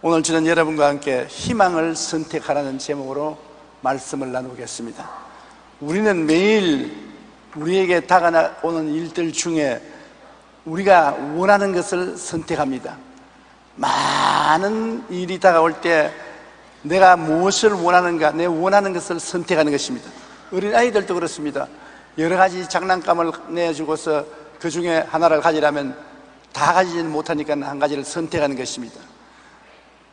오늘 저는 여러분과 함께 희망을 선택하라는 제목으로 말씀을 나누겠습니다. 우리는 매일 우리에게 다가오는 일들 중에 우리가 원하는 것을 선택합니다. 많은 일이 다가올 때 내가 무엇을 원하는가, 내 원하는 것을 선택하는 것입니다. 어린아이들도 그렇습니다. 여러 가지 장난감을 내주고서 그 중에 하나를 가지라면 다 가지지는 못하니까 한 가지를 선택하는 것입니다.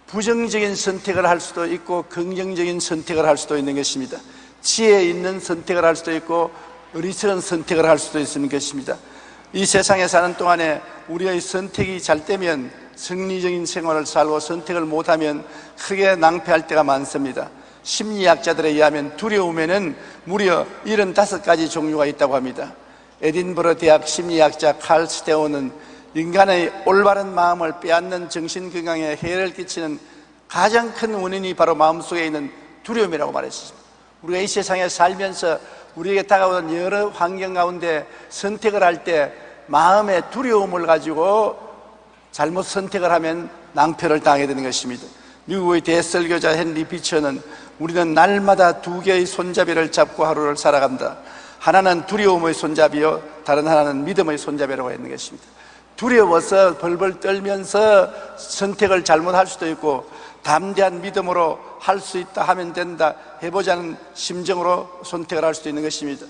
부정적인 선택을 할 수도 있고 긍정적인 선택을 할 수도 있는 것입니다. 지혜 있는 선택을 할 수도 있고 어리석은 선택을 할 수도 있는 것입니다. 이 세상에 사는 동안에 우리의 선택이 잘 되면 승리적인 생활을 살고 선택을 못하면 크게 낭패할 때가 많습니다. 심리학자들에 의하면 두려움에는 무려 75가지 종류가 있다고 합니다. 에딘버러 대학 심리학자 칼 스테오는 인간의 올바른 마음을 빼앗는 정신건강에 해를 끼치는 가장 큰 원인이 바로 마음속에 있는 두려움이라고 말했습니다. 우리가 이 세상에 살면서 우리에게 다가오는 여러 환경 가운데 선택을 할 때 마음의 두려움을 가지고 잘못 선택을 하면 낭패를 당하게 되는 것입니다. 미국의 대설교자 헨리 비처는 우리는 날마다 두 개의 손잡이를 잡고 하루를 살아간다. 하나는 두려움의 손잡이요, 다른 하나는 믿음의 손잡이라고 했는 것입니다. 두려워서 벌벌 떨면서 선택을 잘못할 수도 있고 담대한 믿음으로 할 수 있다 하면 된다 해보자는 심정으로 선택을 할 수도 있는 것입니다.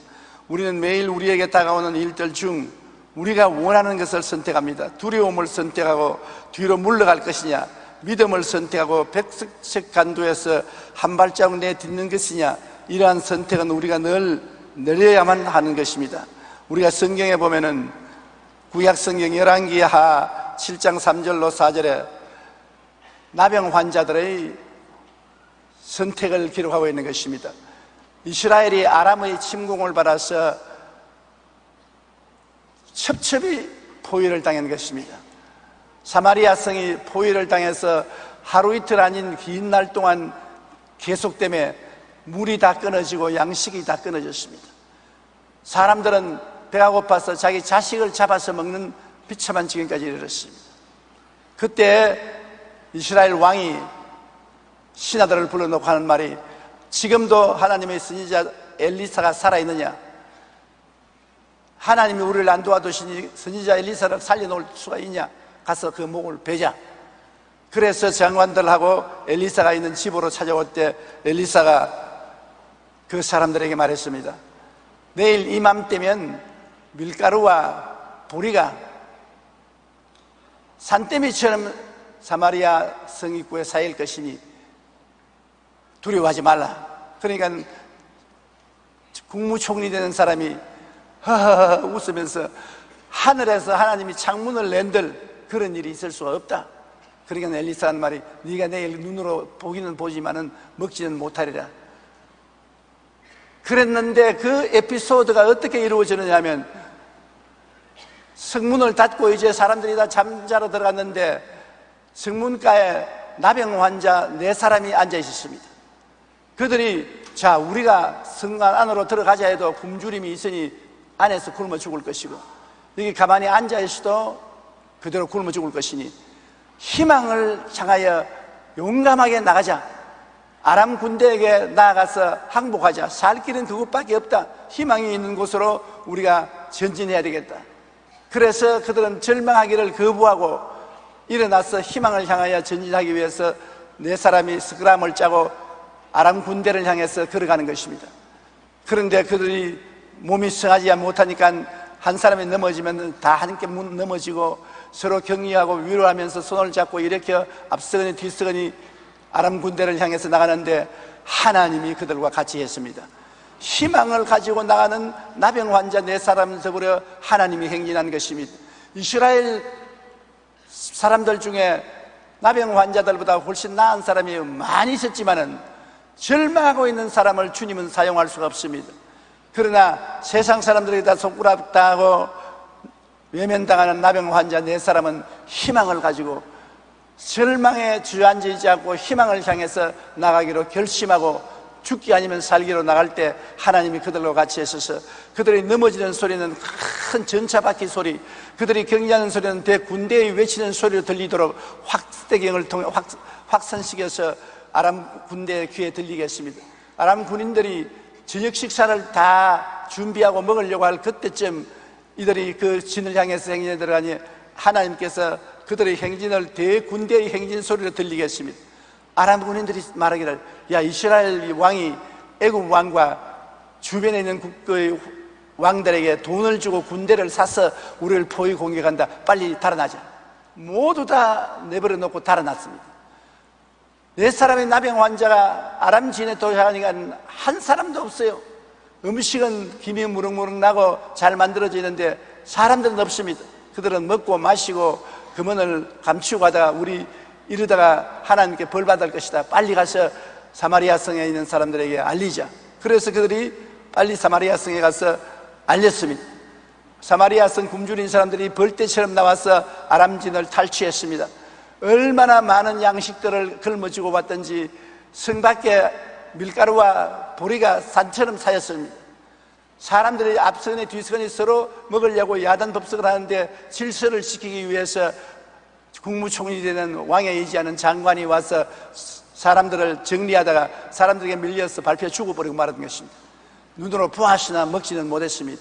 우리는 매일 우리에게 다가오는 일들 중 우리가 원하는 것을 선택합니다. 두려움을 선택하고 뒤로 물러갈 것이냐, 믿음을 선택하고 백색 간도에서 한 발자국 내딛는 것이냐, 이러한 선택은 우리가 늘 내려야만 하는 것입니다. 우리가 성경에 보면은 구약성경 열왕기하 7장 3절로 4절에 나병 환자들의 선택을 기록하고 있는 것입니다. 이스라엘이 아람의 침공을 받아서 첩첩이 포위를 당한 것입니다. 사마리아 성이 포위를 당해서 하루 이틀 아닌 긴 날 동안 계속되며 물이 다 끊어지고 양식이 다 끊어졌습니다. 사람들은 배가 고파서 자기 자식을 잡아서 먹는 비참한 지경까지 이르렀습니다. 그때 이스라엘 왕이 신하들을 불러놓고 하는 말이, 지금도 하나님의 선지자 엘리사가 살아있느냐? 하나님이 우리를 안 도와주시니 선지자 엘리사를 살려놓을 수가 있냐? 가서 그 목을 베자. 그래서 장관들하고 엘리사가 있는 집으로 찾아올 때 엘리사가 그 사람들에게 말했습니다. 내일 이맘때면 밀가루와 보리가 산더미처럼 사마리아 성 입구에 쌓일 것이니 두려워하지 말라. 그러니까 국무총리 되는 사람이 하하하 웃으면서 하늘에서 하나님이 창문을 낸들 그런 일이 있을 수가 없다. 그러니까 엘리사 하는 말이, 네가 내일 눈으로 보기는 보지만은 먹지는 못하리라. 그랬는데 그 에피소드가 어떻게 이루어지느냐 하면, 성문을 닫고 이제 사람들이 다 잠자러 들어갔는데 성문가에 나병 환자 4사람이 앉아 있었습니다. 그들이 자, 우리가 성안 안으로 들어가자 해도 굶주림이 있으니 안에서 굶어 죽을 것이고 여기 가만히 앉아 있어도 그대로 굶어 죽을 것이니 희망을 향하여 용감하게 나가자. 아람 군대에게 나아가서 항복하자. 살 길은 그곳밖에 없다. 희망이 있는 곳으로 우리가 전진해야 되겠다. 그래서 그들은 절망하기를 거부하고 일어나서 희망을 향하여 전진하기 위해서 4사람이 스크람을 짜고 아람 군대를 향해서 걸어가는 것입니다. 그런데 그들이 몸이 성하지 못하니까 한 사람이 넘어지면 다 함께 넘어지고 서로 격려하고 위로하면서 손을 잡고 일으켜 앞서거니 뒤서거니 아람 군대를 향해서 나가는데 하나님이 그들과 같이 했습니다. 희망을 가지고 나가는 나병 환자 4사람 속으로 하나님이 행진한 것입니다. 이스라엘 사람들 중에 나병 환자들보다 훨씬 나은 사람이 많이 있었지만은 절망하고 있는 사람을 주님은 사용할 수가 없습니다. 그러나 세상 사람들이 다 손가락당하고 외면당하는 나병 환자 4사람은 희망을 가지고 절망에 주저앉지 않고 희망을 향해서 나가기로 결심하고 죽기 아니면 살기로 나갈 때 하나님이 그들과 같이 있어서 그들이 넘어지는 소리는 큰 전차바퀴 소리, 그들이 경기하는 소리는 대군대의 외치는 소리로 들리도록 확대경을 통해 확산시켜서 아람 군대의 귀에 들리게 했습니다. 아람 군인들이 저녁 식사를 다 준비하고 먹으려고 할 그때쯤 이들이 그 진을 향해서 행진에 들어가니 하나님께서 그들의 행진을 대군대의 행진 소리로 들리게 했습니다. 아람 군인들이 말하기를, 야, 이스라엘 왕이 애굽 왕과 주변에 있는 국가의 왕들에게 돈을 주고 군대를 사서 우리를 포위 공격한다. 빨리 달아나자. 모두 다 내버려 놓고 달아났습니다. 4사람의 나병 환자가 아람 진에 도착하니까 한 사람도 없어요. 음식은 김이 무럭무럭 나고 잘 만들어져 있는데 사람들은 없습니다. 그들은 먹고 마시고 금원을 감추고 하다가 우리 이러다가 하나님께 벌 받을 것이다. 빨리 가서 사마리아 성에 있는 사람들에게 알리자. 그래서 그들이 빨리 사마리아 성에 가서 알렸습니다. 사마리아 성 굶주린 사람들이 벌떼처럼 나와서 아람진을 탈취했습니다. 얼마나 많은 양식들을 걸머쥐고 왔던지 성 밖에 밀가루와 보리가 산처럼 쌓였습니다. 사람들이 앞선에 뒤선에 서로 먹으려고 야단법석을 하는데 질서를 지키기 위해서 국무총리 되는 왕에 의지하는 장관이 와서 사람들을 정리하다가 사람들에게 밀려서 밟혀 죽어버리고 말았던 것입니다. 눈으로 보았으나 먹지는 못했습니다.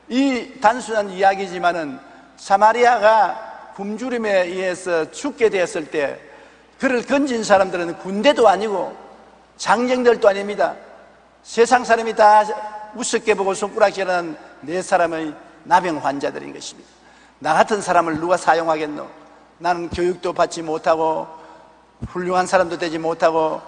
이 단순한 이야기지만은 사마리아가 굶주림에 의해서 죽게 되었을 때 그를 건진 사람들은 군대도 아니고 장정들도 아닙니다. 세상 사람이 다 우습게 보고 손가락질하는 4사람의 나병 환자들인 것입니다. 나 같은 사람을 누가 사용하겠노? 나는 교육도 받지 못하고 훌륭한 사람도 되지 못하고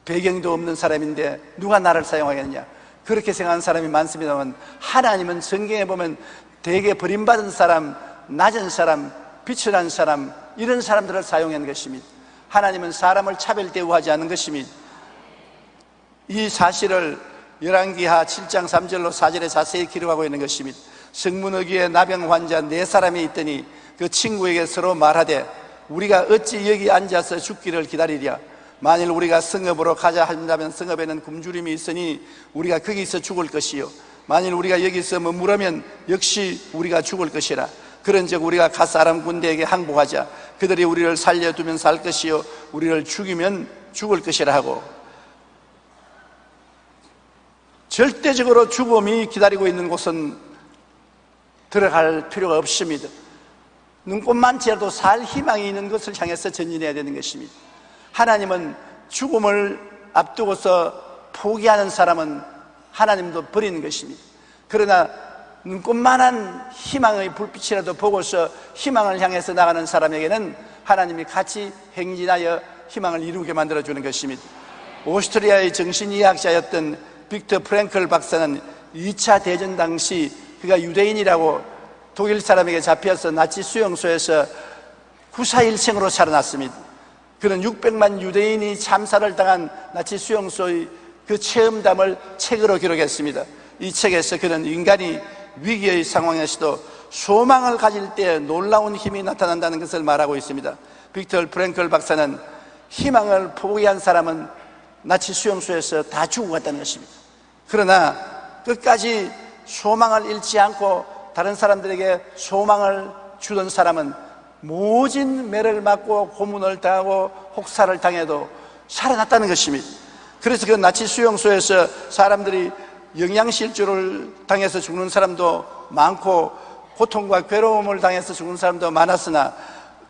배경도 없는 사람인데 누가 나를 사용하겠느냐? 그렇게 생각하는 사람이 많습니다만 하나님은 성경에 보면 대개 버림받은 사람, 낮은 사람, 비천한 사람, 이런 사람들을 사용하는 것입니다. 하나님은 사람을 차별 대우하지 않는 것입니다. 이 사실을 열왕기하 7장 3절로 4절에 자세히 기록하고 있는 것입니다. 성문어귀에 나병 환자 4사람이 있더니 그 친구에게 서로 말하되 우리가 어찌 여기 앉아서 죽기를 기다리랴. 만일 우리가 성읍으로 가자 한다면 성읍에는 굶주림이 있으니 우리가 거기서 죽을 것이요 만일 우리가 여기서 머무르면 역시 우리가 죽을 것이라. 그런즉 우리가 가서 아람 군대에게 항복하자. 그들이 우리를 살려두면 살 것이요 우리를 죽이면 죽을 것이라 하고, 절대적으로 죽음이 기다리고 있는 곳은 들어갈 필요가 없습니다. 눈꽃만치라도 살 희망이 있는 것을 향해서 전진해야 되는 것입니다. 하나님은 죽음을 앞두고서 포기하는 사람은 하나님도 버리는 것입니다. 그러나 눈꽃만한 희망의 불빛이라도 보고서 희망을 향해서 나가는 사람에게는 하나님이 같이 행진하여 희망을 이루게 만들어주는 것입니다. 오스트리아의 정신의학자였던 빅터 프랭클 박사는 2차 대전 당시 그가 유대인이라고 독일 사람에게 잡혀서 나치 수용소에서 구사일생으로 살아났습니다. 그는 600만 유대인이 참사를 당한 나치 수용소의 그 체험담을 책으로 기록했습니다. 이 책에서 그는 인간이 위기의 상황에서도 소망을 가질 때 놀라운 힘이 나타난다는 것을 말하고 있습니다. 빅터 프랭클 박사는 희망을 포기한 사람은 나치 수용소에서 다 죽어갔다는 것입니다. 그러나 끝까지 소망을 잃지 않고 다른 사람들에게 소망을 주던 사람은 모진 매를 맞고 고문을 당하고 혹사를 당해도 살아났다는 것입니다. 그래서 그 나치 수용소에서 사람들이 영양실조를 당해서 죽는 사람도 많고 고통과 괴로움을 당해서 죽는 사람도 많았으나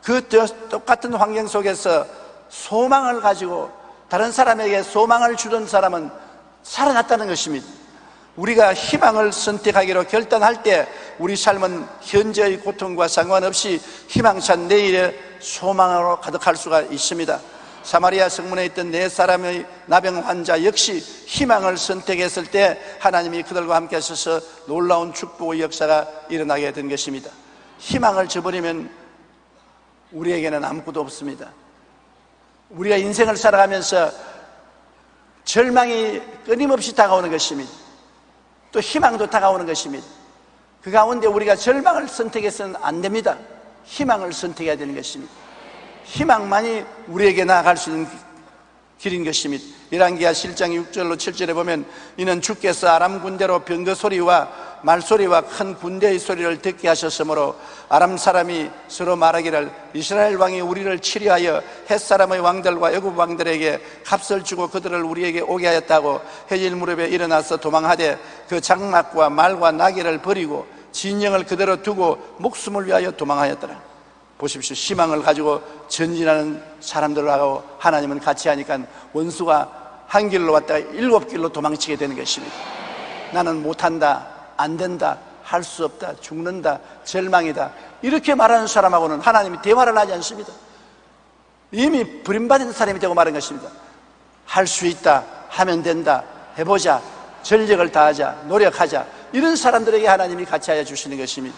그 똑같은 환경 속에서 소망을 가지고 다른 사람에게 소망을 주던 사람은 살아났다는 것입니다. 우리가 희망을 선택하기로 결단할 때 우리 삶은 현재의 고통과 상관없이 희망찬 내일의 소망으로 가득할 수가 있습니다. 사마리아 성문에 있던 4사람의 나병 환자 역시 희망을 선택했을 때 하나님이 그들과 함께 하셔서 놀라운 축복의 역사가 일어나게 된 것입니다. 희망을 저버리면 우리에게는 아무것도 없습니다. 우리가 인생을 살아가면서 절망이 끊임없이 다가오는 것입니다. 또 희망도 다가오는 것입니다. 그 가운데 우리가 절망을 선택해서는 안 됩니다. 희망을 선택해야 되는 것입니다. 희망만이 우리에게 나아갈 수 있는 길인 것입니다. 열왕기하 7장 6절로 7절에 보면 이는 주께서 아람 군대로 병거 소리와 말소리와 큰 군대의 소리를 듣게 하셨으므로 아람 사람이 서로 말하기를 이스라엘 왕이 우리를 치리하여 헷사람의 왕들과 애굽 왕들에게 값을 주고 그들을 우리에게 오게 하였다고 해질 무렵에 일어나서 도망하되 그 장막과 말과 나귀를 버리고 진영을 그대로 두고 목숨을 위하여 도망하였더라. 보십시오. 희망을 가지고 전진하는 사람들하고 하나님은 같이 하니까 원수가 한 길로 왔다가 7길로 도망치게 되는 것입니다. 나는 못한다, 안 된다, 할 수 없다, 죽는다, 절망이다, 이렇게 말하는 사람하고는 하나님이 대화를 하지 않습니다. 이미 버림받은 사람이 되고 말한 것입니다. 할 수 있다, 하면 된다, 해보자, 전력을 다하자, 노력하자, 이런 사람들에게 하나님이 같이 하여 주시는 것입니다.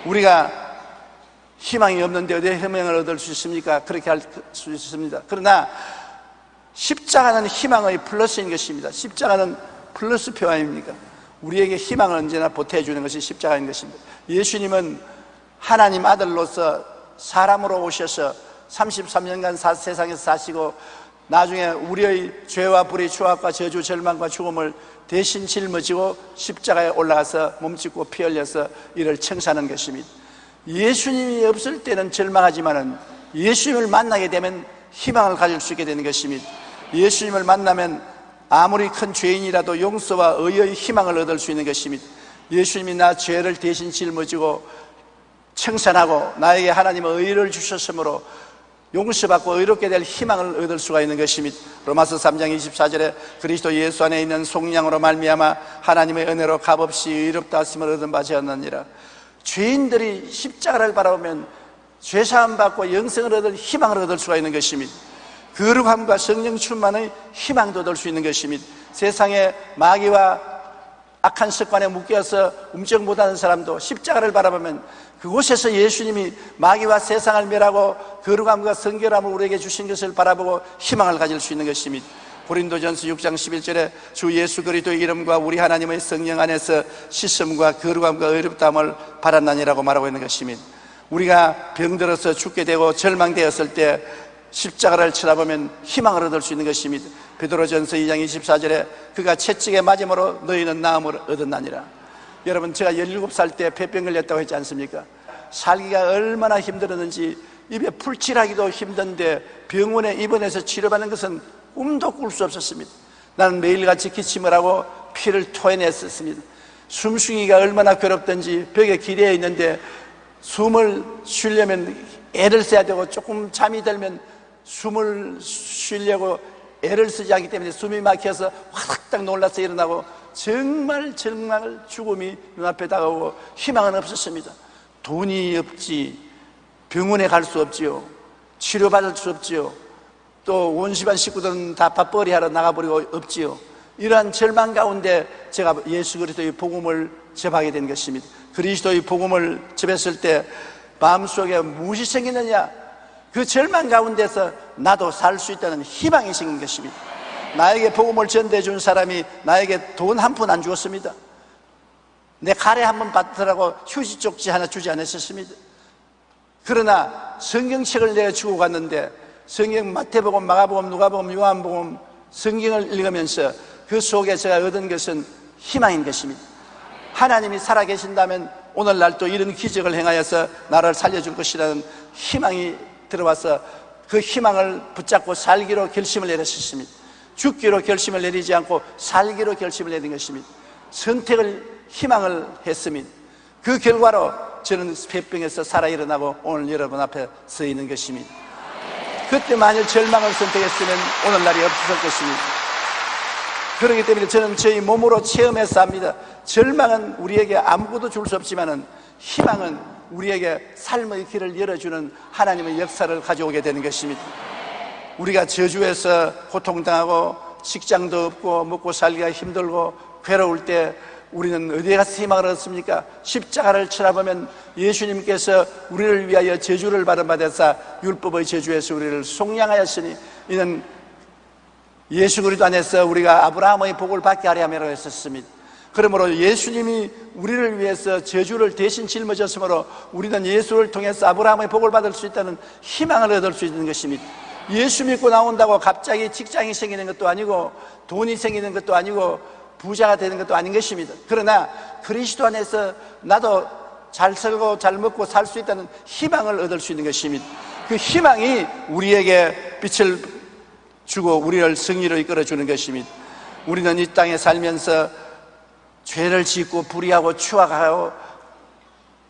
우리가 희망이 없는데 어디에 희망을 얻을 수 있습니까? 그렇게 할 수 있습니다. 그러나 십자가는 희망의 플러스인 것입니다. 십자가는 플러스표 아닙니까? 우리에게 희망을 언제나 보태주는 것이 십자가인 것입니다. 예수님은 하나님 아들로서 사람으로 오셔서 33년간 세상에서 사시고 나중에 우리의 죄와 불의 추악과 저주 절망과 죽음을 대신 짊어지고 십자가에 올라가서 몸짓고 피 흘려서 이를 청산한 것입니다. 예수님이 없을 때는 절망하지만은 예수님을 만나게 되면 희망을 가질 수 있게 되는 것입니다. 예수님을 만나면 아무리 큰 죄인이라도 용서와 의의 희망을 얻을 수 있는 것입니다. 예수님이 나 죄를 대신 짊어지고 청산하고 나에게 하나님의 의를 주셨으므로 용서받고 의롭게 될 희망을 얻을 수가 있는 것입니다. 로마서 3장 24절에 그리스도 예수 안에 있는 속량으로 말미암아 하나님의 은혜로 값없이 의롭다 하심을 얻은 바 되었느니라. 죄인들이 십자가를 바라보면 죄사함 받고 영생을 얻을 희망을 얻을 수가 있는 것입니다. 거룩함과 성령 충만의 희망도 얻을 수 있는 것입니다. 세상에 마귀와 악한 습관에 묶여서 움쩍 못하는 사람도 십자가를 바라보면 그곳에서 예수님이 마귀와 세상을 멸하고 거룩함과 성결함을 우리에게 주신 것을 바라보고 희망을 가질 수 있는 것입니다. 고린도전서 6장 11절에 주 예수 그리스도의 이름과 우리 하나님의 성령 안에서 씻음과 거룩함과 의롭다함을 받았나니라고 말하고 있는 것입니다. 우리가 병들어서 죽게 되고 절망되었을 때 십자가를 쳐다보면 희망을 얻을 수 있는 것입니다. 베드로전서 2장 24절에 그가 채찍에 맞음으로 너희는 나음을 얻었나니라. 여러분, 제가 17살 때 폐병 걸렸다고 했지 않습니까? 살기가 얼마나 힘들었는지 입에 풀칠하기도 힘든데 병원에 입원해서 치료받는 것은 꿈도 꿀 수 없었습니다. 나는 매일같이 기침을 하고 피를 토해냈었습니다. 숨쉬기가 얼마나 괴롭던지 벽에 기대어 있는데 숨을 쉬려면 애를 써야 되고 조금 잠이 들면 숨을 쉬려고 애를 쓰지 않기 때문에 숨이 막혀서 화닥닥 놀라서 일어나고 정말 죽음이 눈앞에 다가오고 희망은 없었습니다. 돈이 없지, 병원에 갈 수 없지요, 치료받을 수 없지요, 또 온 집안 식구들은 다 밥벌이 하러 나가버리고 없지요. 이러한 절망 가운데 제가 예수 그리스도의 복음을 접하게 된 것입니다. 그리스도의 복음을 접했을 때 마음속에 무엇이 생기느냐? 그 절망 가운데서 나도 살 수 있다는 희망이 생긴 것입니다. 나에게 복음을 전달해 준 사람이 나에게 돈 한 푼 안 주었습니다. 내 가래 한 번 받더라고 휴지 쪽지 하나 주지 않았었습니다. 그러나 성경책을 내가 주고 갔는데 성경 마태복음, 마가복음, 누가복음, 요한복음 성경을 읽으면서 그 속에 제가 얻은 것은 희망인 것입니다. 하나님이 살아계신다면 오늘날 또 이런 기적을 행하여서 나를 살려줄 것이라는 희망이 들어와서 그 희망을 붙잡고 살기로 결심을 내렸습니다. 죽기로 결심을 내리지 않고 살기로 결심을 내린 것입니다. 선택을, 희망을 했습니다. 그 결과로 저는 폐병에서 살아 일어나고 오늘 여러분 앞에 서 있는 것입니다. 그때 만일 절망을 선택했으면 오늘날이 없었을 것입니다. 그렇기 때문에 저는 저희 몸으로 체험해서 합니다. 절망은 우리에게 아무것도 줄 수 없지만은 희망은 우리에게 삶의 길을 열어주는 하나님의 역사를 가져오게 되는 것입니다. 우리가 저주에서 고통당하고 직장도 없고 먹고 살기가 힘들고 괴로울 때 우리는 어디에 가서 희망을 얻습니까? 십자가를 쳐다보면 예수님께서 우리를 위하여 저주를 받아서 율법의 저주에서 우리를 속량하였으니 이는 예수 그리스도 안에서 우리가 아브라함의 복을 받게 하려 함이라고 했었습니다. 그러므로 예수님이 우리를 위해서 저주를 대신 짊어졌으므로 우리는 예수를 통해서 아브라함의 복을 받을 수 있다는 희망을 얻을 수 있는 것입니다. 예수 믿고 나온다고 갑자기 직장이 생기는 것도 아니고 돈이 생기는 것도 아니고 부자가 되는 것도 아닌 것입니다. 그러나 그리스도 안에서 나도 잘 살고 잘 먹고 살 수 있다는 희망을 얻을 수 있는 것입니다. 그 희망이 우리에게 빛을 주고 우리를 승리로 이끌어주는 것입니다. 우리는 이 땅에 살면서 죄를 짓고 불의하고 추악하고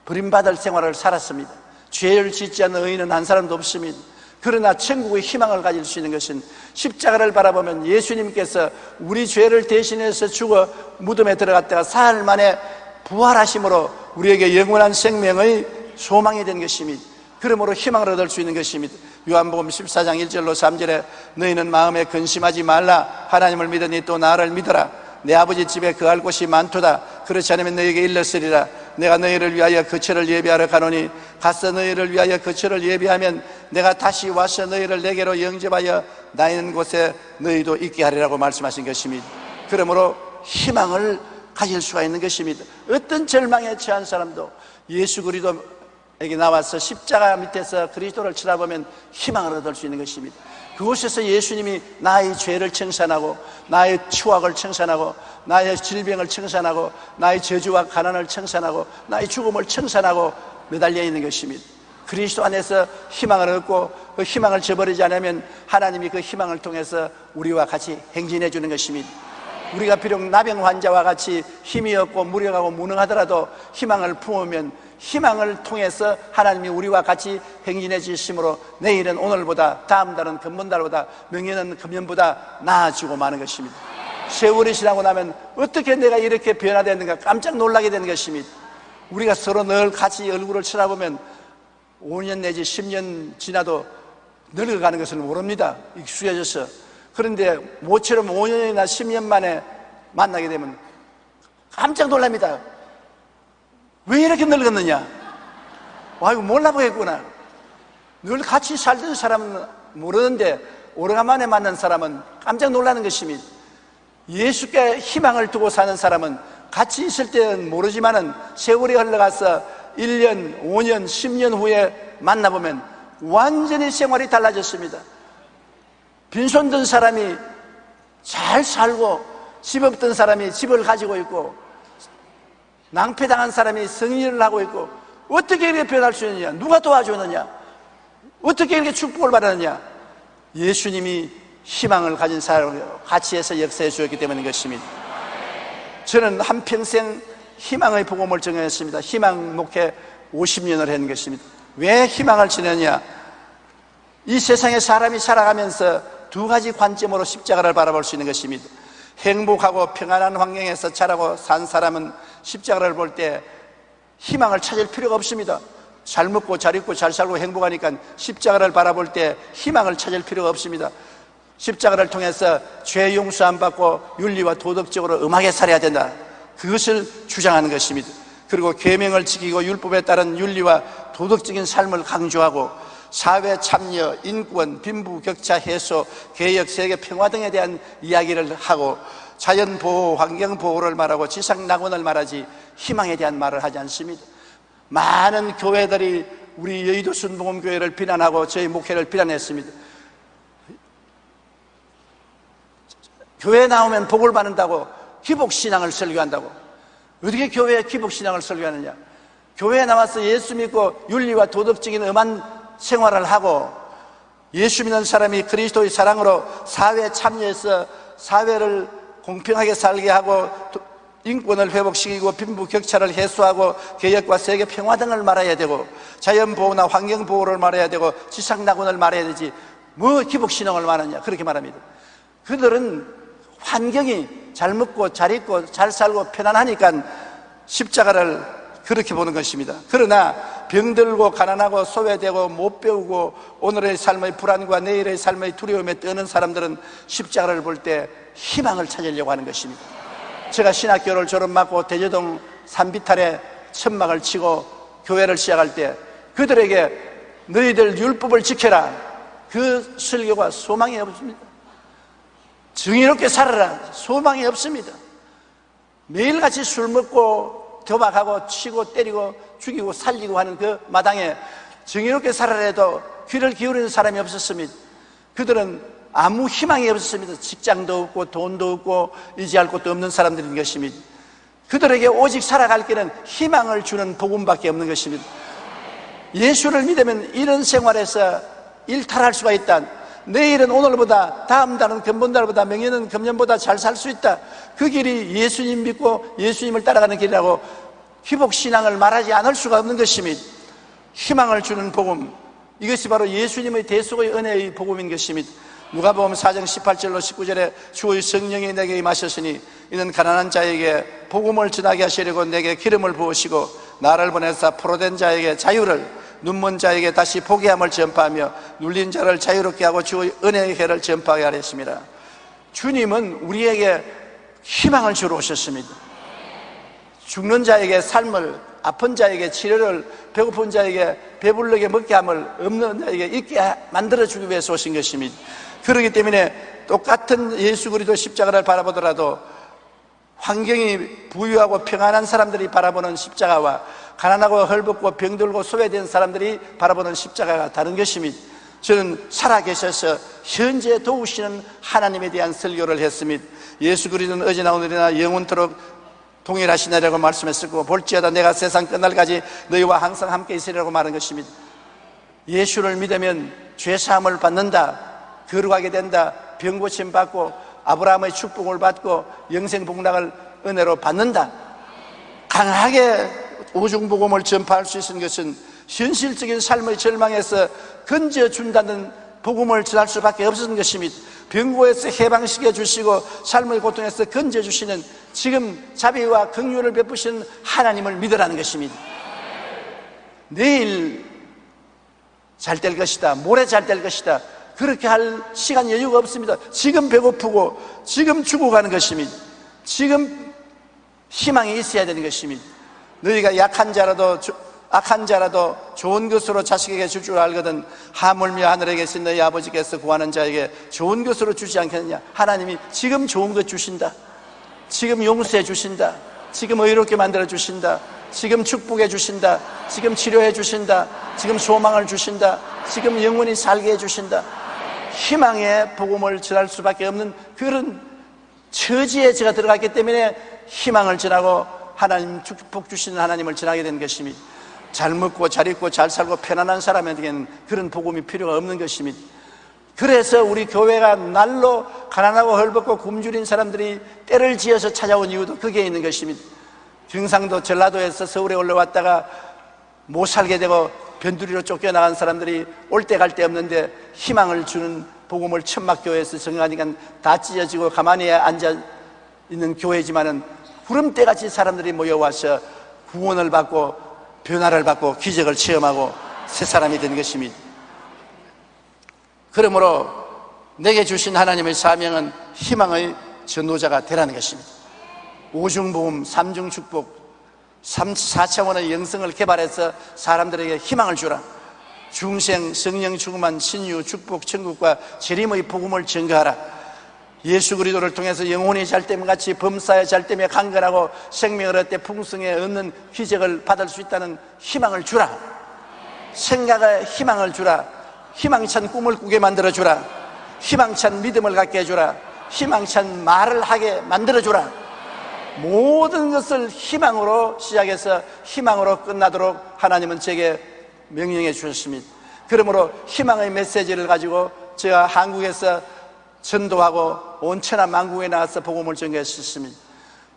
버림받을 생활을 살았습니다. 죄를 짓지 않는 의인은 한 사람도 없습니다. 그러나 천국의 희망을 가질 수 있는 것은 십자가를 바라보면 예수님께서 우리 죄를 대신해서 죽어 무덤에 들어갔다가 사흘 만에 부활하심으로 우리에게 영원한 생명의 소망이 된 것입니다. 그러므로 희망을 얻을 수 있는 것입니다. 요한복음 14장 1절로 3절에 너희는 마음에 근심하지 말라. 하나님을 믿으니 또 나를 믿어라. 내 아버지 집에 거할 곳이 많도다. 그렇지 않으면 너희에게 일렀으리라. 내가 너희를 위하여 거처를 예비하러 가노니 가서 너희를 위하여 거처를 예비하면 내가 다시 와서 너희를 내게로 영접하여 나 있는 곳에 너희도 있게 하리라고 말씀하신 것입니다. 그러므로 희망을 가질 수가 있는 것입니다. 어떤 절망에 처한 사람도 예수 그리스도에게 나와서 십자가 밑에서 그리스도를 쳐다보면 희망을 얻을 수 있는 것입니다. 그곳에서 예수님이 나의 죄를 청산하고 나의 추악을 청산하고 나의 질병을 청산하고 나의 저주와 가난을 청산하고 나의 죽음을 청산하고 매달려 있는 것입니다. 그리스도 안에서 희망을 얻고 그 희망을 저버리지 않으면 하나님이 그 희망을 통해서 우리와 같이 행진해 주는 것입니다. 우리가 비록 나병 환자와 같이 힘이 없고 무력하고 무능하더라도 희망을 품으면 희망을 통해서 하나님이 우리와 같이 행진해 주심으로 내일은 오늘보다, 다음 달은 금번달보다, 명예는 금년보다 나아지고 마는 것입니다. 세월이 지나고 나면 어떻게 내가 이렇게 변화됐는가 깜짝 놀라게 되는 것입니다. 우리가 서로 늘 같이 얼굴을 쳐다보면 5년 내지 10년 지나도 늙어가는 것을 모릅니다. 익숙해져서. 그런데 모처럼 5년이나 10년 만에 만나게 되면 깜짝 놀랍니다. 왜 이렇게 늙었느냐? 이거 몰라보겠구나. 늘 같이 살던 사람은 모르는데 오래간만에 만난 사람은 깜짝 놀라는 것입니다. 예수께 희망을 두고 사는 사람은 같이 있을 때는 모르지만은 세월이 흘러가서 1년, 5년, 10년 후에 만나보면 완전히 생활이 달라졌습니다. 빈손 든 사람이 잘 살고 집 없던 사람이 집을 가지고 있고 낭패당한 사람이 승리를 하고 있고 어떻게 이렇게 변할 수 있느냐? 누가 도와주느냐? 어떻게 이렇게 축복을 받았느냐? 예수님이 희망을 가진 사람으로 같이 해서 역사해 주었기 때문인 것입니다. 저는 한평생 희망의 복음을 정했습니다. 희망 목회 50년을 한 것입니다. 왜 희망을 지느냐? 이 세상에 사람이 살아가면서 두 가지 관점으로 십자가를 바라볼 수 있는 것입니다. 행복하고 평안한 환경에서 자라고 산 사람은 십자가를 볼 때 희망을 찾을 필요가 없습니다. 잘 먹고 잘 입고 잘 살고 행복하니까 십자가를 바라볼 때 희망을 찾을 필요가 없습니다. 십자가를 통해서 죄 용서 안 받고 윤리와 도덕적으로 음하게 살아야 된다. 그것을 주장하는 것입니다. 그리고 계명을 지키고 율법에 따른 윤리와 도덕적인 삶을 강조하고 사회 참여, 인권, 빈부격차 해소, 개혁, 세계 평화 등에 대한 이야기를 하고 자연 보호, 환경 보호를 말하고 지상 낙원을 말하지 희망에 대한 말을 하지 않습니다. 많은 교회들이 우리 여의도 순복음교회를 비난하고 저희 목회를 비난했습니다. 교회에 나오면 복을 받는다고 기복신앙을 설교한다고. 어떻게 교회에 기복신앙을 설교하느냐? 교회에 나와서 예수 믿고 윤리와 도덕적인 음한 생활을 하고 예수 믿는 사람이 그리스도의 사랑으로 사회에 참여해서 사회를 공평하게 살게 하고 인권을 회복시키고 빈부격차를 해소하고 개혁과 세계 평화 등을 말해야 되고 자연보호나 환경보호를 말해야 되고 지상낙원을 말해야 되지 뭐 기복신앙을 말하냐 그렇게 말합니다. 그들은 환경이 잘 먹고 잘 입고 잘 살고 편안하니까 십자가를 그렇게 보는 것입니다. 그러나 병들고 가난하고 소외되고 못 배우고 오늘의 삶의 불안과 내일의 삶의 두려움에 떠는 사람들은 십자가를 볼 때 희망을 찾으려고 하는 것입니다. 제가 신학교를 졸업하고 대저동 산비탈에 천막을 치고 교회를 시작할 때 그들에게 너희들 율법을 지켜라 그 설교가 소망이 없습니다. 정의롭게 살아라 소망이 없습니다. 매일같이 술 먹고 도박하고 치고 때리고 죽이고 살리고 하는 그 마당에 정의롭게 살아라 해도 귀를 기울이는 사람이 없었습니다. 그들은 아무 희망이 없었습니다. 직장도 없고 돈도 없고 의지할 곳도 없는 사람들인 것입니다. 그들에게 오직 살아갈 길은 희망을 주는 복음밖에 없는 것입니다. 예수를 믿으면 이런 생활에서 일탈할 수가 있다. 내일은 오늘보다, 다음 달은 금번달보다, 명예는 금년보다 잘 살 수 있다. 그 길이 예수님 믿고 예수님을 따라가는 길이라고 회복신앙을 말하지 않을 수가 없는 것입니다. 희망을 주는 복음, 이것이 바로 예수님의 대속의 은혜의 복음인 것입니다. 누가복음 4장 18절로 19절에 주의 성령이 내게 임하셨으니 이는 가난한 자에게 복음을 전하게 하시려고 내게 기름을 부으시고 나를 보내사 포로된 자에게 자유를, 눈먼 자에게 다시 보게 함을 전파하며 눌린 자를 자유롭게 하고 주의 은혜의 해를 전파하게 하셨습니다. 주님은 우리에게 희망을 주러 오셨습니다. 죽는 자에게 삶을, 아픈 자에게 치료를, 배고픈 자에게 배부르게 먹게 함을, 없는 자에게 있게 만들어주기 위해서 오신 것입니다. 그렇기 때문에 똑같은 예수 그리스도 십자가를 바라보더라도 환경이 부유하고 평안한 사람들이 바라보는 십자가와 가난하고 헐벗고 병들고 소외된 사람들이 바라보는 십자가가 다른 것입니다. 저는 살아계셔서 현재 도우시는 하나님에 대한 설교를 했습니다. 예수 그리스도는 어제나 오늘이나 영원토록 동일하시느라고 말씀했었고 볼지어다 내가 세상 끝날까지 너희와 항상 함께 있으리라고 말한 것입니다. 예수를 믿으면 죄사함을 받는다, 거룩하게 된다, 병고침 받고 아브라함의 축복을 받고 영생복락을 은혜로 받는다. 강하게 오중복음을 전파할 수 있는 것은 현실적인 삶의 절망에서 건져준다는 복음을 전할 수밖에 없었던 것입니다. 병고에서 해방시켜 주시고 삶의 고통에서 건져주시는 지금 자비와 긍휼을 베푸시는 하나님을 믿으라는 것입니다. 내일 잘 될 것이다, 모레 잘 될 것이다, 그렇게 할 시간 여유가 없습니다. 지금 배고프고 지금 죽어가는 것입니다. 지금 희망이 있어야 되는 것입니다. 너희가 약한 자라도 악한 자라도 좋은 것으로 자식에게 줄 줄 알거든 하물며 하늘에 계신 너희 아버지께서 구하는 자에게 좋은 것으로 주지 않겠느냐. 하나님이 지금 좋은 것 주신다. 지금 용서해 주신다. 지금 의롭게 만들어 주신다. 지금 축복해 주신다. 지금 치료해 주신다. 지금 소망을 주신다. 지금 영원히 살게 해 주신다. 희망의 복음을 전할 수밖에 없는 그런 처지에 제가 들어갔기 때문에 희망을 전하고 하나님 축복 주시는 하나님을 전하게 된 것입니다. 잘 먹고 잘 입고 잘 살고 편안한 사람에게는 그런 복음이 필요가 없는 것입니다. 그래서 우리 교회가 날로 가난하고 헐벗고 굶주린 사람들이 때를 지어서 찾아온 이유도 거기에 있는 것입니다. 경상도 전라도에서 서울에 올라왔다가 못 살게 되고 변두리로 쫓겨나간 사람들이 올 때 갈 데 없는데 희망을 주는 복음을 천막교회에서 정하니까 다 찢어지고 가만히 앉아 있는 교회지만은 구름대같이 사람들이 모여와서 구원을 받고 변화를 받고 기적을 체험하고 새 사람이 된 것입니다. 그러므로 내게 주신 하나님의 사명은 희망의 전도자가 되라는 것입니다. 오중복음, 삼중축복, 4차원의 영성을 개발해서 사람들에게 희망을 주라. 중생, 성령 충만, 신유, 축복, 천국과 재림의 복음을 증거하라. 예수 그리스도를 통해서 영혼이 잘됨같이 범사에 잘됨에 강건하고 생명을 얻되 풍성에 얻는 기적을 받을 수 있다는 희망을 주라. 생각에 희망을 주라. 희망찬 꿈을 꾸게 만들어주라. 희망찬 믿음을 갖게 해주라. 희망찬 말을 하게 만들어주라. 모든 것을 희망으로 시작해서 희망으로 끝나도록 하나님은 제게 명령해 주셨습니다. 그러므로 희망의 메시지를 가지고 제가 한국에서 전도하고 온 천하 만국에 나가서 복음을 전개했습니다.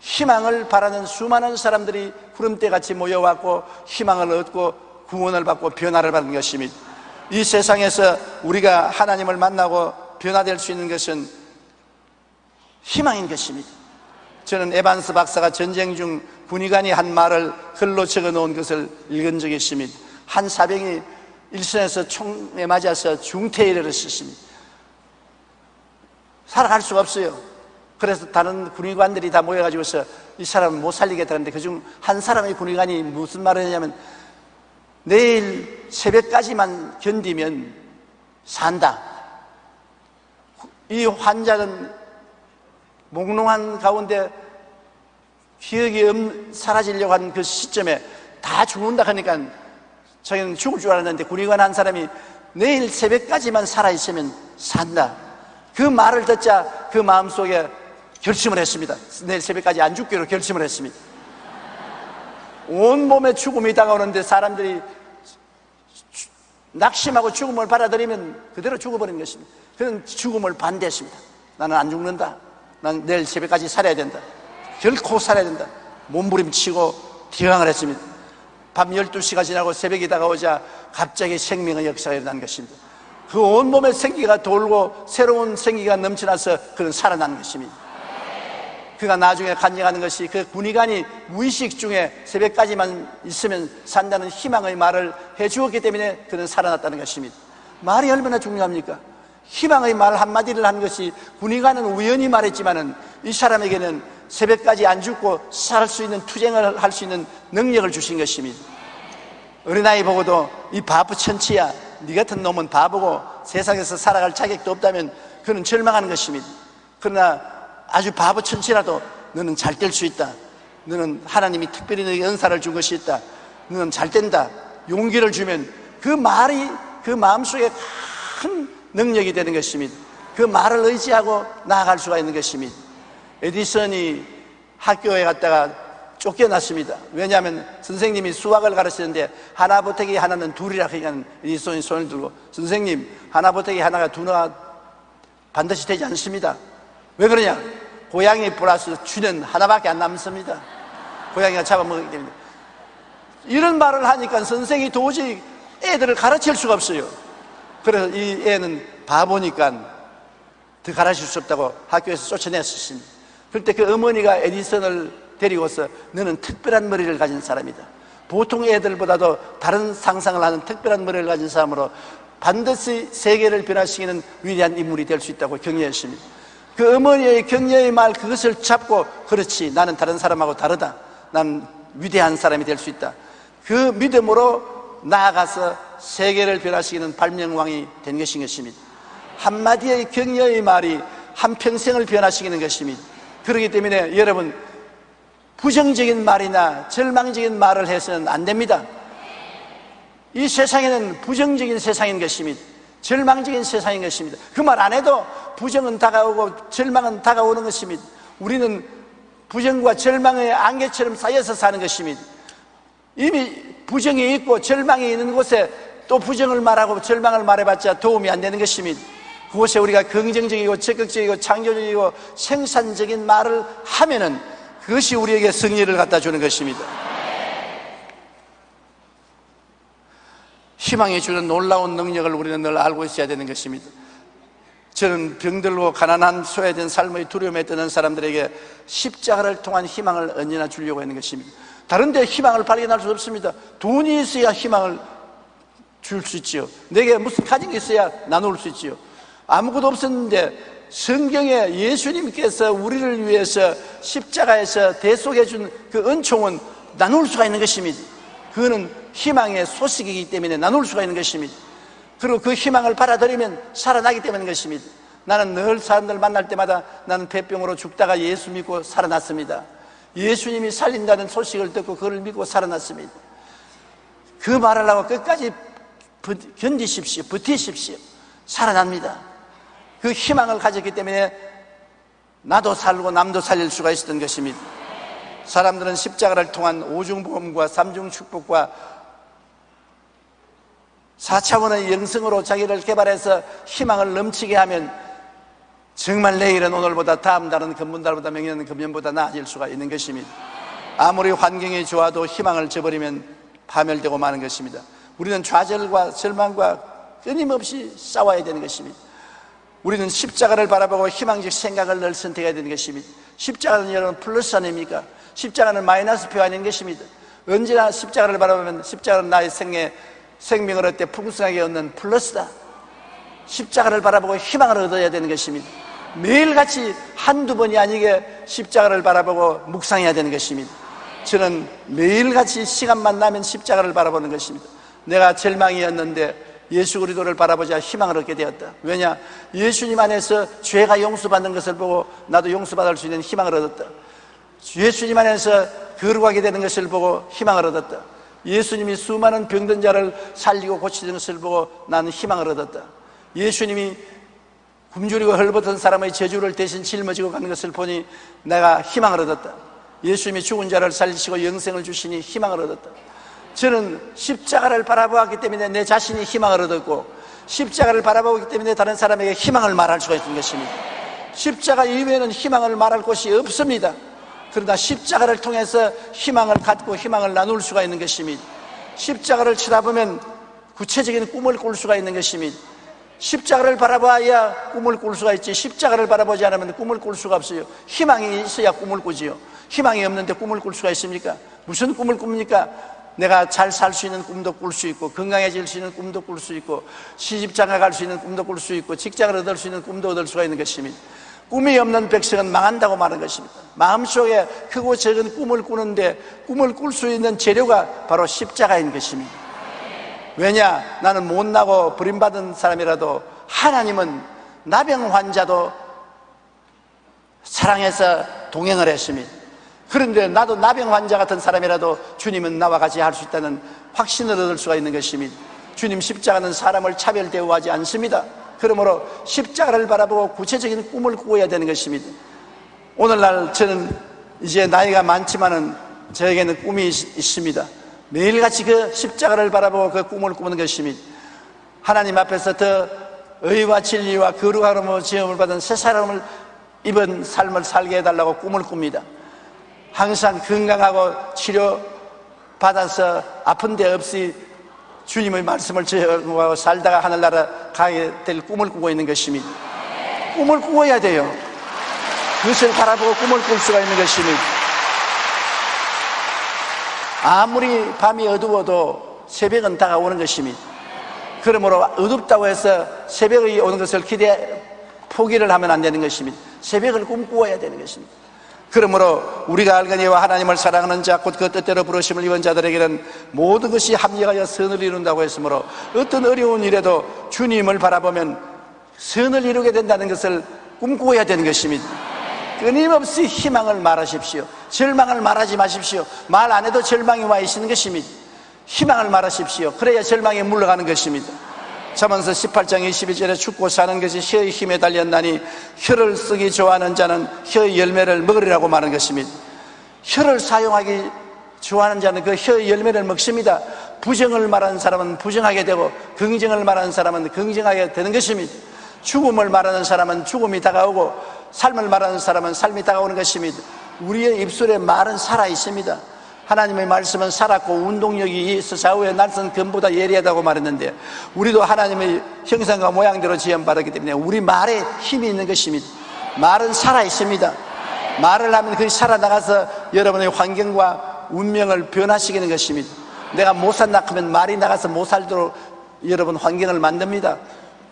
희망을 바라는 수많은 사람들이 구름대같이 모여왔고 희망을 얻고 구원을 받고 변화를 받는 것입니다. 이 세상에서 우리가 하나님을 만나고 변화될 수 있는 것은 희망인 것입니다. 저는 에반스 박사가 전쟁 중 군의관이 한 말을 글로 적어 놓은 것을 읽은 적이 있습니다. 한 사병이 일선에서 총에 맞아서 중태에 이르렀습니다. 살아갈 수가 없어요. 그래서 다른 군의관들이 다 모여가지고서 이 사람을 못 살리겠다는데 그중 한 사람의 군의관이 무슨 말을 했냐면 내일 새벽까지만 견디면 산다. 이 환자는 몽롱한 가운데 기억이 사라지려고 하는 그 시점에 다 죽는다 하니까 자기는 죽을 줄 알았는데 군의관 한 사람이 내일 새벽까지만 살아있으면 산다. 그 말을 듣자 그 마음속에 결심을 했습니다. 내일 새벽까지 안 죽기로 결심을 했습니다. 온몸에 죽음이 다가오는데 사람들이 낙심하고 죽음을 받아들이면 그대로 죽어버리는 것입니다. 그는 죽음을 반대했습니다. 나는 안 죽는다. 난 내일 새벽까지 살아야 된다. 결코 살아야 된다. 몸부림치고 기강을 했습니다. 밤 12시가 지나고 새벽이 다가오자 갑자기 생명의 역사가 일어난 것입니다. 그 온몸에 생기가 돌고 새로운 생기가 넘쳐나서 그는 살아난 것입니다. 그가 나중에 간증하는 것이 그 군의관이 무의식 중에 새벽까지만 있으면 산다는 희망의 말을 해주었기 때문에 그는 살아났다는 것입니다. 말이 얼마나 중요합니까? 희망의 말 한마디를 한 것이 군의관은 우연히 말했지만은 이 사람에게는 새벽까지 안 죽고 살 수 있는 투쟁을 할 수 있는 능력을 주신 것입니다. 어린아이 보고도 이 바보 천치야, 네 같은 놈은 바보고 세상에서 살아갈 자격도 없다면 그는 절망하는 것입니다. 그러나 아주 바보 천치라도 너는 잘 될 수 있다. 너는 하나님이 특별히 너에게 은사를 준 것이 있다. 너는 잘 된다. 용기를 주면 그 말이 그 마음속에 큰 능력이 되는 것입니다. 그 말을 의지하고 나아갈 수가 있는 것입니다. 에디슨이 학교에 갔다가 쫓겨났습니다. 왜냐하면 선생님이 수학을 가르치는데 하나 보태기 하나는 둘이라 하니까 에디슨이 손을 들고, 선생님, 하나 보태기 하나가 두나 반드시 되지 않습니다. 왜 그러냐? 고양이 플러스 쥐는 하나밖에 안 남습니다. 고양이가 잡아먹기 때문에. 이런 말을 하니까 선생이 도저히 애들을 가르칠 수가 없어요. 그래서 이 애는 바보니까 더 가르칠 수 없다고 학교에서 쫓아냈었습니다. 그때 그 어머니가 에디슨을 데리고서 너는 특별한 머리를 가진 사람이다. 보통 애들보다도 다른 상상을 하는 특별한 머리를 가진 사람으로 반드시 세계를 변화시키는 위대한 인물이 될 수 있다고 격려했습니다. 그 어머니의 격려의 말 그것을 잡고 그렇지, 나는 다른 사람하고 다르다. 난 위대한 사람이 될 수 있다. 그 믿음으로 나아가서 세계를 변화시키는 발명왕이 된 것인 것입니다. 한마디의 격려의 말이 한평생을 변화시키는 것입니다. 그렇기 때문에 여러분, 부정적인 말이나 절망적인 말을 해서는 안 됩니다. 이 세상에는 부정적인 세상인 것입니다. 절망적인 세상인 것입니다. 그 말 안 해도 부정은 다가오고 절망은 다가오는 것입니다. 우리는 부정과 절망의 안개처럼 쌓여서 사는 것입니다. 이미 부정이 있고 절망이 있는 곳에 또 부정을 말하고 절망을 말해봤자 도움이 안 되는 것입니다. 그곳에 우리가 긍정적이고 적극적이고 창조적이고 생산적인 말을 하면은 그것이 우리에게 승리를 갖다 주는 것입니다. 희망이 주는 놀라운 능력을 우리는 늘 알고 있어야 되는 것입니다. 저는 병들고 가난한 소외된 삶의 두려움에 떠는 사람들에게 십자가를 통한 희망을 언제나 주려고 하는 것입니다. 다른 데 희망을 발견할 수 없습니다. 돈이 있어야 희망을 줄 수 있지요. 내게 무슨 가진 게 있어야 나눌 수 있지요. 아무것도 없었는데 성경에 예수님께서 우리를 위해서 십자가에서 대속해 준 그 은총은 나눌 수가 있는 것입니다. 그거는 희망의 소식이기 때문에 나눌 수가 있는 것입니다. 그리고 그 희망을 받아들이면 살아나기 때문인 것입니다. 나는 늘 사람들 만날 때마다 나는 폐병으로 죽다가 예수 믿고 살아났습니다. 예수님이 살린다는 소식을 듣고 그걸 믿고 살아났습니다. 그 말을 하고 끝까지 견디십시오. 버티십시오. 살아납니다. 그 희망을 가졌기 때문에 나도 살고 남도 살릴 수가 있었던 것입니다. 사람들은 십자가를 통한 오중보험과 삼중축복과 4차원의 영성으로 자기를 개발해서 희망을 넘치게 하면 정말 내일은 오늘보다 다음 달은 금문달보다 명년은 금년보다 나아질 수가 있는 것입니다. 아무리 환경이 좋아도 희망을 저버리면 파멸되고 마는 것입니다. 우리는 좌절과 절망과 끊임없이 싸워야 되는 것입니다. 우리는 십자가를 바라보고 희망적 생각을 늘 선택해야 되는 것입니다. 십자가는 여러분 플러스 아닙니까? 십자가는 마이너스표 아닌 것입니다. 언제나 십자가를 바라보면 십자가는 나의 생명을 얻되 풍성하게 얻는 플러스다. 십자가를 바라보고 희망을 얻어야 되는 것입니다. 매일같이 한두 번이 아니게 십자가를 바라보고 묵상해야 되는 것입니다. 저는 매일같이 시간만 나면 십자가를 바라보는 것입니다. 내가 절망이었는데 예수 그리스도를 바라보자 희망을 얻게 되었다. 왜냐? 예수님 안에서 죄가 용서받는 것을 보고 나도 용서받을 수 있는 희망을 얻었다. 예수님 안에서 거룩하게 되는 것을 보고 희망을 얻었다. 예수님이 수많은 병든 자를 살리고 고치는 것을 보고 나는 희망을 얻었다. 예수님이 굶주리고 헐벗은 사람의 저주를 대신 짊어지고 가는 것을 보니 내가 희망을 얻었다. 예수님이 죽은 자를 살리시고 영생을 주시니 희망을 얻었다. 저는 십자가를 바라보았기 때문에 내 자신이 희망을 얻었고, 십자가를 바라보기 때문에 다른 사람에게 희망을 말할 수가 있는 것입니다. 십자가 이외에는 희망을 말할 곳이 없습니다. 그러나 십자가를 통해서 희망을 갖고 희망을 나눌 수가 있는 것입니다. 십자가를 쳐다보면 구체적인 꿈을 꿀 수가 있는 것입니다. 십자가를 바라봐야 꿈을 꿀 수가 있지, 십자가를 바라보지 않으면 꿈을 꿀 수가 없어요. 희망이 있어야 꿈을 꾸지요. 희망이 없는데 꿈을 꿀 수가 있습니까? 무슨 꿈을 꿉니까? 내가 잘 살 수 있는 꿈도 꿀 수 있고, 건강해질 수 있는 꿈도 꿀 수 있고, 시집장가 갈 수 있는 꿈도 꿀 수 있고, 직장을 얻을 수 있는 꿈도 얻을 수가 있는 것입니다. 꿈이 없는 백성은 망한다고 말하는 것입니다. 마음속에 크고 작은 꿈을 꾸는데 꿈을 꿀 수 있는 재료가 바로 십자가인 것입니다. 왜냐? 나는 못나고 버림받은 사람이라도 하나님은 나병 환자도 사랑해서 동행을 했습니다. 그런데 나도 나병 환자 같은 사람이라도 주님은 나와 같이 할 수 있다는 확신을 얻을 수가 있는 것입니다. 주님 십자가는 사람을 차별 대우하지 않습니다. 그러므로 십자가를 바라보고 구체적인 꿈을 꾸어야 되는 것입니다. 오늘날 저는 이제 나이가 많지만은 저에게는 꿈이 있습니다. 매일같이 그 십자가를 바라보고 그 꿈을 꾸는 것입니다. 하나님 앞에서 더 의와 진리와 거룩함으로 지음을 받은 새 사람을 입은 삶을 살게 해달라고 꿈을 꿉니다. 항상 건강하고 치료받아서 아픈 데 없이 주님의 말씀을 전하고 살다가 하늘나라 가게 될 꿈을 꾸고 있는 것입니다. 꿈을 꾸어야 돼요. 그것을 바라보고 꿈을 꿀 수가 있는 것입니다. 아무리 밤이 어두워도 새벽은 다가오는 것입니다. 그러므로 어둡다고 해서 새벽이 오는 것을 포기를 하면 안 되는 것입니다. 새벽을 꿈꾸어야 되는 것입니다. 그러므로 우리가 알거니와 하나님을 사랑하는 자 곧 그 뜻대로 부르심을 입은 자들에게는 모든 것이 합력하여 선을 이룬다고 했으므로 어떤 어려운 일에도 주님을 바라보면 선을 이루게 된다는 것을 꿈꾸어야 되는 것입니다. 끊임없이 희망을 말하십시오. 절망을 말하지 마십시오. 말 안 해도 절망이 와 있는 것입니다. 희망을 말하십시오. 그래야 절망에 물러가는 것입니다. 잠언서 18장 21절에 죽고 사는 것이 혀의 힘에 달렸나니 혀를 쓰기 좋아하는 자는 혀의 열매를 먹으리라고 말하는 것입니다. 혀를 사용하기 좋아하는 자는 그 혀의 열매를 먹습니다. 부정을 말하는 사람은 부정하게 되고 긍정을 말하는 사람은 긍정하게 되는 것입니다. 죽음을 말하는 사람은 죽음이 다가오고 삶을 말하는 사람은 삶이 다가오는 것입니다. 우리의 입술에 말은 살아 있습니다. 하나님의 말씀은 살았고 운동력이 있어 좌우의 날선 금보다 예리하다고 말했는데, 우리도 하나님의 형상과 모양대로 지음받았기 때문에 우리 말에 힘이 있는 것입니다. 말은 살아 있습니다. 말을 하면 그것이 살아나가서 여러분의 환경과 운명을 변화시키는 것입니다. 내가 못 산다 하면 말이 나가서 못 살도록 여러분 환경을 만듭니다.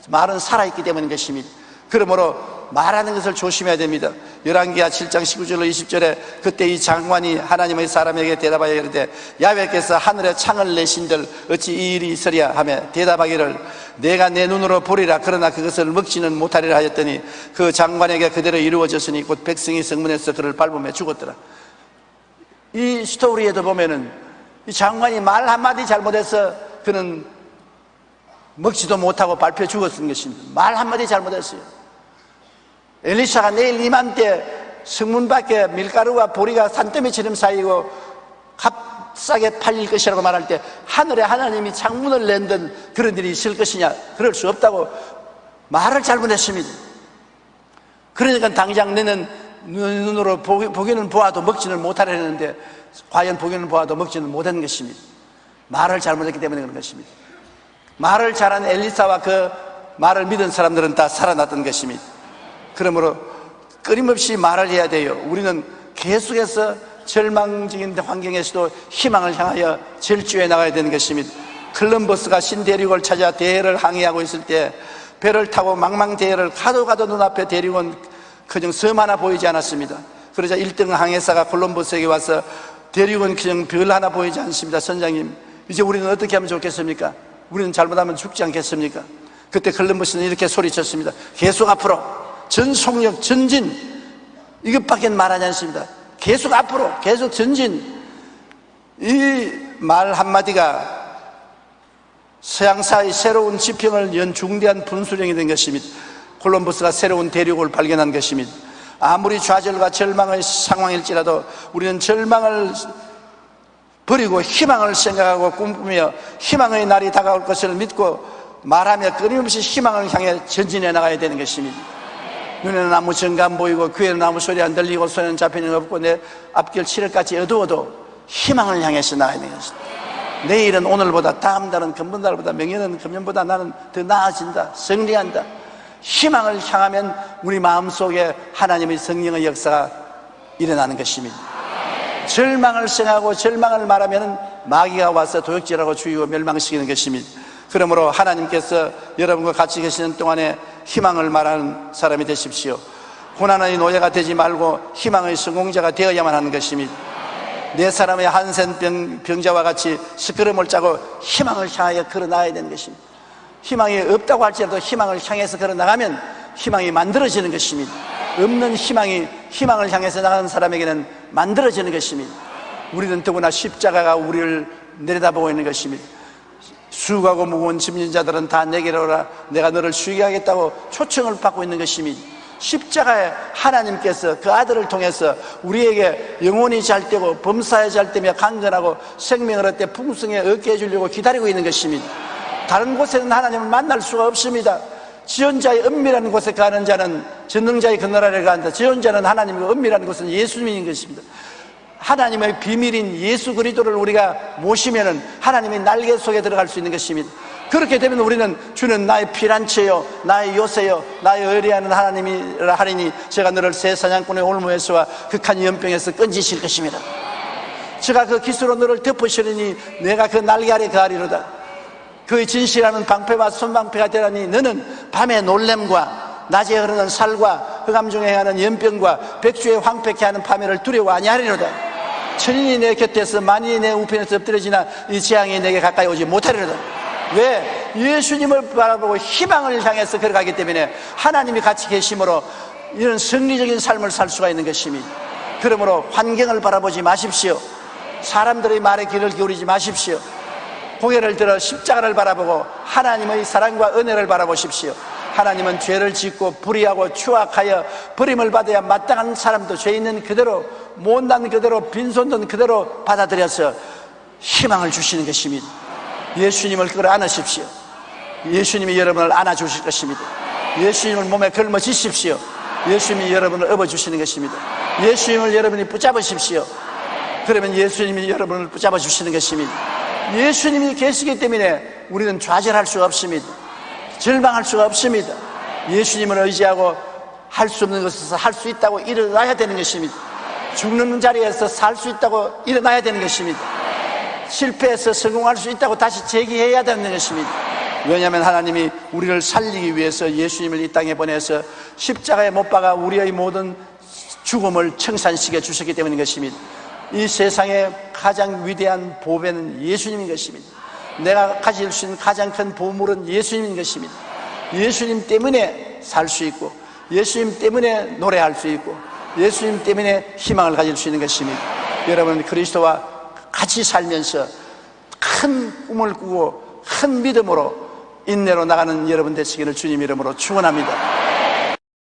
말은 살아있기 때문인 것입니다. 그러므로 말하는 것을 조심해야 됩니다. 열왕기하 7장 19절로 20절에 그때 이 장관이 하나님의 사람에게 대답하여 이르되 야훼께서 하늘에 창을 내신들 어찌 이 일이 있으랴 하며 대답하기를 내가 내 눈으로 보리라 그러나 그것을 먹지는 못하리라 하였더니 그 장관에게 그대로 이루어졌으니 곧 백성이 성문에서 그를 밟으며 죽었더라. 이 스토리에도 보면은 이 장관이 말 한마디 잘못해서 그는 먹지도 못하고 밟혀 죽었던 것입니다. 말 한마디 잘못했어요. 엘리사가 내일 이맘때 성문 밖에 밀가루와 보리가 산더미처럼 쌓이고 값싸게 팔릴 것이라고 말할 때 하늘에 하나님이 창문을 낸든 그런 일이 있을 것이냐? 그럴 수 없다고 말을 잘못했습니다. 그러니까 당장 내는 눈으로 보기는 보아도 먹지는 못하려는데 과연 보기는 보아도 먹지는 못한 것입니다. 말을 잘못했기 때문에 그런 것입니다. 말을 잘한 엘리사와 그 말을 믿은 사람들은 다 살아났던 것입니다. 그러므로 끊임없이 말을 해야 돼요. 우리는 계속해서 절망적인 환경에서도 희망을 향하여 절주해 나가야 되는 것입니다. 콜럼버스가 신대륙을 찾아 대해를 항해하고 있을 때 배를 타고 망망대해를 가도 눈앞에 대륙은 그냥 섬 하나 보이지 않았습니다. 그러자 1등 항해사가 콜럼버스에게 와서 대륙은 그냥 별 하나 보이지 않습니다. 선장님, 이제 우리는 어떻게 하면 좋겠습니까? 우리는 잘못하면 죽지 않겠습니까? 그때 콜럼버스는 이렇게 소리쳤습니다. 계속 앞으로, 전속력, 전진, 이것밖에 말하지 않습니다. 계속 앞으로, 계속 전진. 이 말 한마디가 서양사의 새로운 지평을 연 중대한 분수령이 된 것입니다. 콜럼버스가 새로운 대륙을 발견한 것입니다. 아무리 좌절과 절망의 상황일지라도 우리는 절망을 버리고 희망을 생각하고 꿈꾸며 희망의 날이 다가올 것을 믿고 말하며 끊임없이 희망을 향해 전진해 나가야 되는 것입니다. 눈에는 아무 증거 안 보이고 귀에는 아무 소리 안 들리고 손에는 잡히는 거 없고 내 앞길 7일까지 어두워도 희망을 향해서 나가야 되는 것입니다. 내일은 오늘보다, 다음 달은 금번 달보다, 명예는 금년보다 나는 더 나아진다, 승리한다. 희망을 향하면 우리 마음속에 하나님의 성령의 역사가 일어나는 것입니다. 절망을 생각하고 절망을 말하면 마귀가 와서 도역질하고 죽이고 멸망시키는 것입니다. 그러므로 하나님께서 여러분과 같이 계시는 동안에 희망을 말하는 사람이 되십시오. 고난의 노예가 되지 말고 희망의 성공자가 되어야만 하는 것입니다. 네 사람의 한센 병자와 같이 스크럼을 짜고 희망을 향하여 걸어나가야 되는 것입니다. 희망이 없다고 할지라도 희망을 향해서 걸어나가면 희망이 만들어지는 것입니다. 없는 희망이 희망을 향해서 나가는 사람에게는 만들어지는 것입니다. 우리는 더구나 십자가가 우리를 내려다보고 있는 것입니다. 수고하고 무거운 짐진 자들은 다 내게로 오라, 내가 너를 쉬게 하겠다고 초청을 받고 있는 것입니다. 십자가에 하나님께서 그 아들을 통해서 우리에게 영혼이 잘되고 범사에 잘되며 강건하고 생명을 얻되 풍성에 얻게 해주려고 기다리고 있는 것입니다. 다른 곳에는 하나님을 만날 수가 없습니다. 지존자의 은밀한 곳에 가는 자는 전능자의 그늘 아래 간다. 지존자는 하나님과 은밀한 곳은 예수님인 것입니다. 하나님의 비밀인 예수 그리스도를 우리가 모시면은 하나님의 날개 속에 들어갈 수 있는 것입니다. 그렇게 되면 우리는 주는 나의 피난처요 나의 요새요 나의 의뢰하는 하나님이라 하리니 제가 너를 새 사냥꾼의 올무에서와 극한 연병에서 건지실 것입니다. 제가 그 기수로 너를 덮으시리니 내가 그 날개 아래 거하리로다. 그의 진실하는 방패와 손방패가 되라니 너는 밤의 놀램과 낮에 흐르는 살과 흑암 중에 행하는 연병과 백주에 황폐케 하는 파멸을 두려워 아니하리로다. 천인이 내 곁에서 만인이 내 우편에서 엎드려지나 이 재앙이 내게 가까이 오지 못하리로다. 왜? 예수님을 바라보고 희망을 향해서 걸어가기 때문에 하나님이 같이 계심으로 이런 승리적인 삶을 살 수가 있는 것입니다. 그러므로 환경을 바라보지 마십시오. 사람들의 말에 귀를 기울이지 마십시오. 고개를 들어 십자가를 바라보고 하나님의 사랑과 은혜를 바라보십시오. 하나님은 죄를 짓고 불의하고 추악하여 버림을 받아야 마땅한 사람도 죄 있는 그대로 못난 그대로 빈손든 그대로 받아들여서 희망을 주시는 것입니다. 예수님을 끌어안으십시오. 예수님이 여러분을 안아주실 것입니다. 예수님을 몸에 걸머지십시오. 예수님이 여러분을 업어주시는 것입니다. 예수님을 여러분이 붙잡으십시오. 그러면 예수님이 여러분을 붙잡아 주시는 것입니다. 예수님이 계시기 때문에 우리는 좌절할 수가 없습니다. 절망할 수가 없습니다. 예수님을 의지하고 할 수 없는 것에서 할 수 있다고 일어나야 되는 것입니다. 죽는 자리에서 살 수 있다고 일어나야 되는 것입니다. 실패해서 성공할 수 있다고 다시 재기해야 되는 것입니다. 왜냐하면 하나님이 우리를 살리기 위해서 예수님을 이 땅에 보내서 십자가에 못 박아 우리의 모든 죽음을 청산시켜 주셨기 때문인 것입니다. 이 세상의 가장 위대한 보배는 예수님인 것입니다. 내가 가질 수 있는 가장 큰 보물은 예수님인 것입니다. 예수님 때문에 살 수 있고 예수님 때문에 노래할 수 있고 예수님 때문에 희망을 가질 수 있는 것입니다. 여러분 그리스도와 같이 살면서 큰 꿈을 꾸고 큰 믿음으로 인내로 나가는 여러분 되시기를 주님 이름으로 축원합니다.